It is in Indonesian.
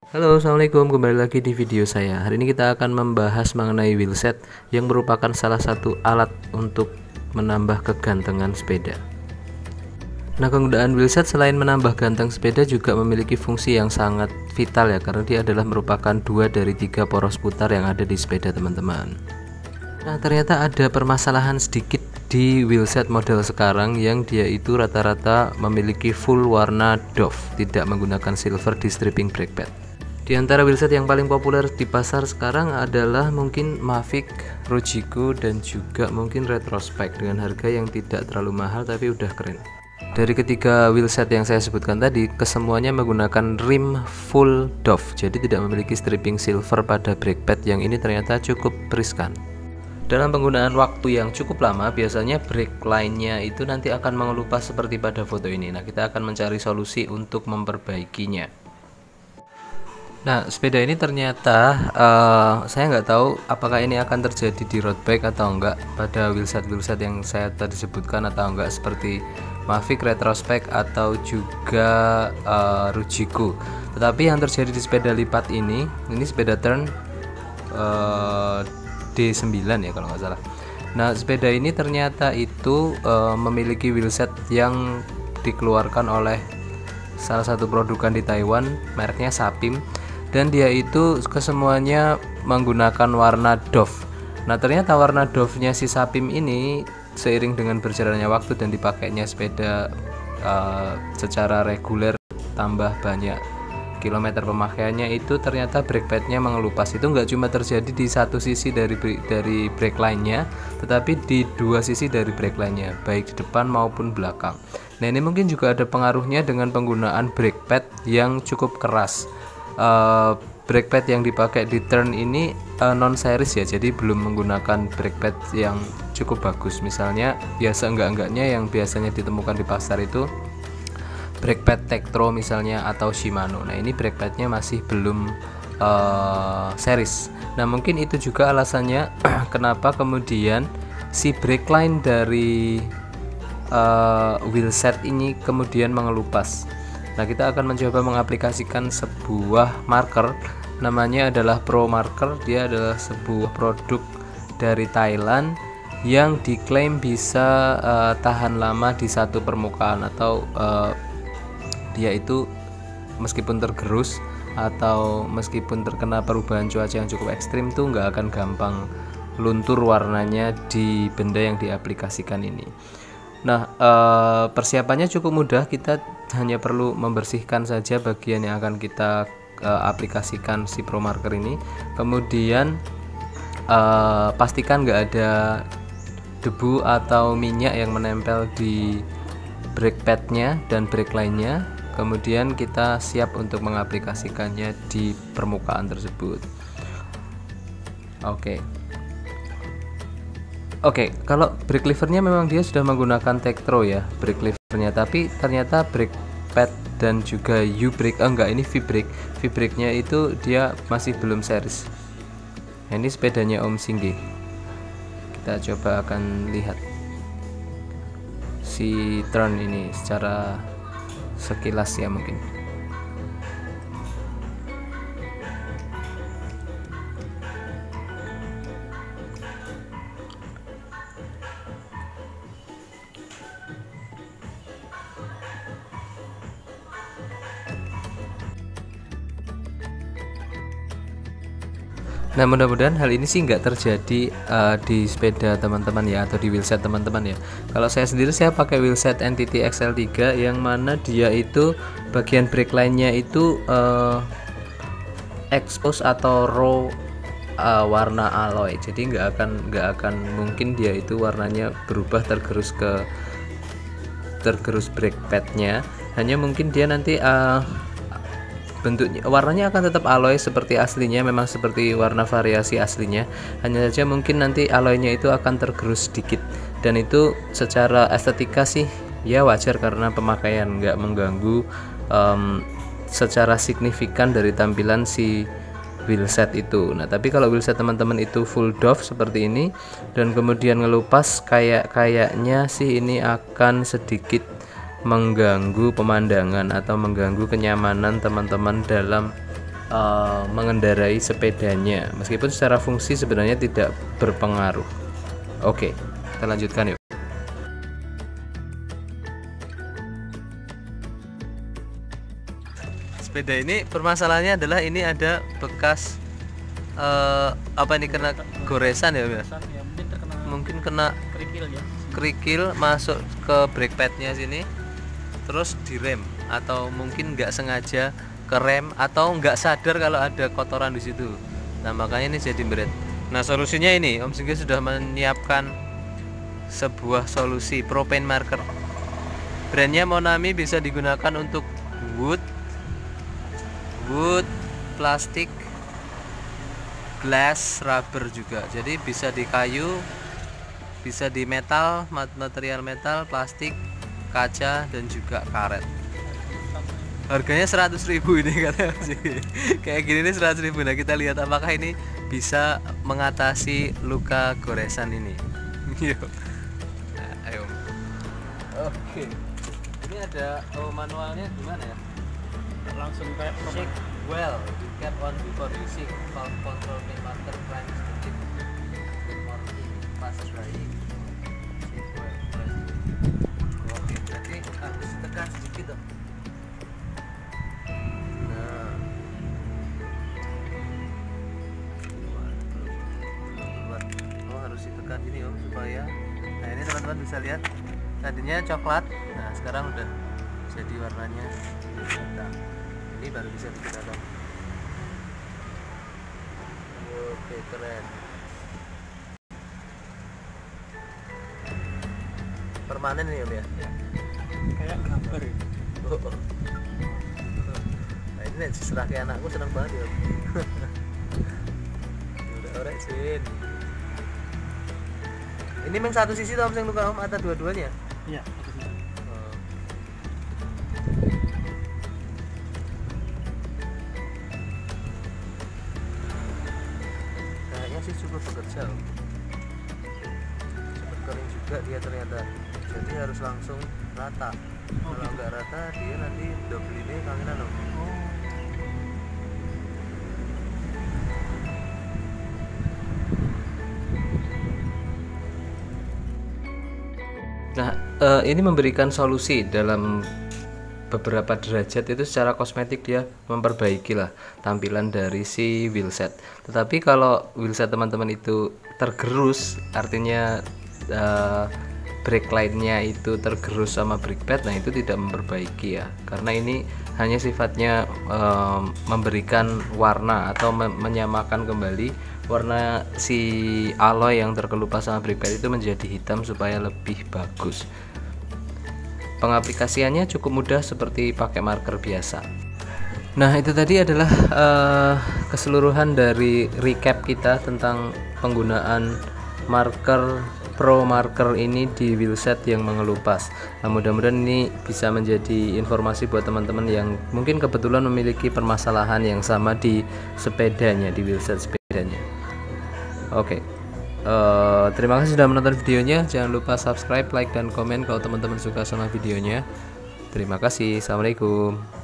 Halo, assalamualaikum, kembali lagi di video saya. Hari ini kita akan membahas mengenai wheelset yang merupakan salah satu alat untuk menambah kegantengan sepeda. Nah, penggunaan wheelset selain menambah ganteng sepeda juga memiliki fungsi yang sangat vital ya, karena dia adalah merupakan 2 dari 3 poros putar yang ada di sepeda teman-teman. Nah, ternyata ada permasalahan sedikit di wheelset model sekarang yang dia itu rata-rata memiliki full warna doff, tidak menggunakan silver di stripping brake pad. Di antara wheelset yang paling populer di pasar sekarang adalah mungkin Mavic, Rojiku, dan juga mungkin Retrospect dengan harga yang tidak terlalu mahal tapi udah keren. Dari ketiga wheelset yang saya sebutkan tadi, kesemuanya menggunakan rim full doff, jadi tidak memiliki stripping silver pada brake pad yang ini ternyata cukup riskan. Dalam penggunaan waktu yang cukup lama, biasanya brake line-nya itu nanti akan mengelupas seperti pada foto ini. Nah, kita akan mencari solusi untuk memperbaikinya. Nah, sepeda ini ternyata saya nggak tahu apakah ini akan terjadi di road bike atau enggak pada wheelset yang saya tadi sebutkan atau enggak, seperti Mavic, Retrospect atau juga Rojiku. Tetapi yang terjadi di sepeda lipat ini sepeda turn D9 ya kalau nggak salah. Nah, sepeda ini ternyata itu memiliki wheelset yang dikeluarkan oleh salah satu produkan di Taiwan, mereknya Sapim, dan dia itu kesemuanya menggunakan warna doff. Nah, ternyata warna doffnya si Sapim ini seiring dengan berjalannya waktu dan dipakainya sepeda secara reguler, tambah banyak kilometer pemakaiannya, itu ternyata brake padnya mengelupas. Itu nggak cuma terjadi di satu sisi dari brake line-nya, tetapi di dua sisi dari brake line-nya, baik di depan maupun belakang. Nah, ini mungkin juga ada pengaruhnya dengan penggunaan brake pad yang cukup keras. Brake pad yang dipakai di turn ini non series ya, jadi belum menggunakan brake pad yang cukup bagus. Misalnya biasa enggaknya yang biasanya ditemukan di pasar itu brake pad Tektro misalnya atau Shimano. Nah, ini brake padnya masih belum series. Nah, mungkin itu juga alasannya kenapa kemudian si brake line dari wheelset ini kemudian mengelupas. Nah, kita akan mencoba mengaplikasikan sebuah marker, namanya adalah Pro Marker. Dia adalah sebuah produk dari Thailand yang diklaim bisa tahan lama di satu permukaan, atau dia itu meskipun tergerus atau meskipun terkena perubahan cuaca yang cukup ekstrim tuh nggak akan gampang luntur warnanya di benda yang diaplikasikan ini. Nah, persiapannya cukup mudah. Kita hanya perlu membersihkan saja bagian yang akan kita aplikasikan si Pro Marker ini. Kemudian pastikan nggak ada debu atau minyak yang menempel di brake padnya dan brake line-nya. Kemudian kita siap untuk mengaplikasikannya di permukaan tersebut. Oke, kalau brake levernya memang dia sudah menggunakan Tektro ya brake levernya, tapi ternyata brake pad dan juga U-brake, ini V-brake-nya itu dia masih belum series. Nah, ini sepedanya Om Singgi. Kita coba akan lihat si turn ini secara sekilas ya mungkin. Nah, mudah-mudahan hal ini sih nggak terjadi di sepeda teman-teman ya, atau di wheelset teman-teman ya. Kalau saya sendiri, saya pakai wheelset NTT XL3 yang mana dia itu bagian brake line-nya itu expose atau raw warna alloy. Jadi nggak akan mungkin dia itu warnanya berubah tergerus brake padnya. Hanya mungkin dia nanti bentuknya, warnanya akan tetap alloy seperti aslinya, memang seperti warna variasi aslinya. Hanya saja mungkin nanti alloynya itu akan tergerus sedikit, dan itu secara estetika sih ya wajar karena pemakaian, nggak mengganggu secara signifikan dari tampilan si wheelset itu. Nah, tapi kalau wheelset teman-teman itu full doff seperti ini dan kemudian ngelupas, kayaknya sih ini akan sedikit mengganggu pemandangan atau mengganggu kenyamanan teman-teman dalam mengendarai sepedanya, meskipun secara fungsi sebenarnya tidak berpengaruh. Oke, kita lanjutkan yuk. Sepeda ini permasalahannya adalah ini ada bekas apa ini, kena goresan ya, Ya, mungkin kena kerikil ya. kerikil masuk ke brake padnya sini, terus direm, atau mungkin nggak sengaja kerem, atau nggak sadar kalau ada kotoran di situ. Nah makanya ini jadi berat. Nah solusinya ini Om Singgih sudah menyiapkan sebuah solusi propane marker. Brandnya Monami, bisa digunakan untuk wood, plastik, glass, rubber juga. Jadi bisa di kayu, bisa di metal, material metal, plastik, kaca, dan juga karet. Harganya 100.000 ini katanya sih. Kayak gini nih 100.000. Nah kita lihat apakah ini bisa mengatasi luka goresan ini. Yuk. Nah, ayo. Oke. Ini ada manualnya gimana ya? Langsung kayak Shake well, you cap on before using, valve control pin marker, prime stick, working, fast drying. Shake well, press. Oke, berarti harus tekan sedikit dong. Nah, oh harus ditekan gini om, supaya. Nah ini teman-teman bisa lihat, tadinya coklat, nah sekarang udah jadi warnanya hitam. Ini baru bisa digunakan. Oke, keren. Permanen nih om ya? kayak gambar ya. Oh. Nah ini nih setelah ke anakku seneng banget ya om. Udah orek sin. Ini memang satu sisi tuh om yang luka om, atau dua-duanya? Iya, itu sih. Kayaknya sih cukup bekerja om. Cepet kering juga dia ternyata. Jadi harus langsung rata. Kalau nggak rata dia nanti double ini kangenan om. Nah, ini memberikan solusi dalam beberapa derajat itu. Secara kosmetik dia memperbaiki lah tampilan dari si wheelset. Tetapi kalau wheelset teman-teman itu tergerus, artinya brake line-nya itu tergerus sama brake pad, nah itu tidak memperbaiki ya, karena ini hanya sifatnya memberikan warna atau menyamakan kembali warna si alloy yang terkelupas sama brake pad itu menjadi hitam supaya lebih bagus. Pengaplikasiannya cukup mudah seperti pakai marker biasa. Nah itu tadi adalah keseluruhan dari recap kita tentang penggunaan marker Pro Marker ini di wheelset yang mengelupas. Nah mudah-mudahan ini bisa menjadi informasi buat teman-teman yang mungkin kebetulan memiliki permasalahan yang sama di sepedanya, di wheelset sepedanya. Oke. Terima kasih sudah menonton videonya. Jangan lupa subscribe, like, dan komen kalau teman-teman suka sama videonya. Terima kasih. Assalamualaikum.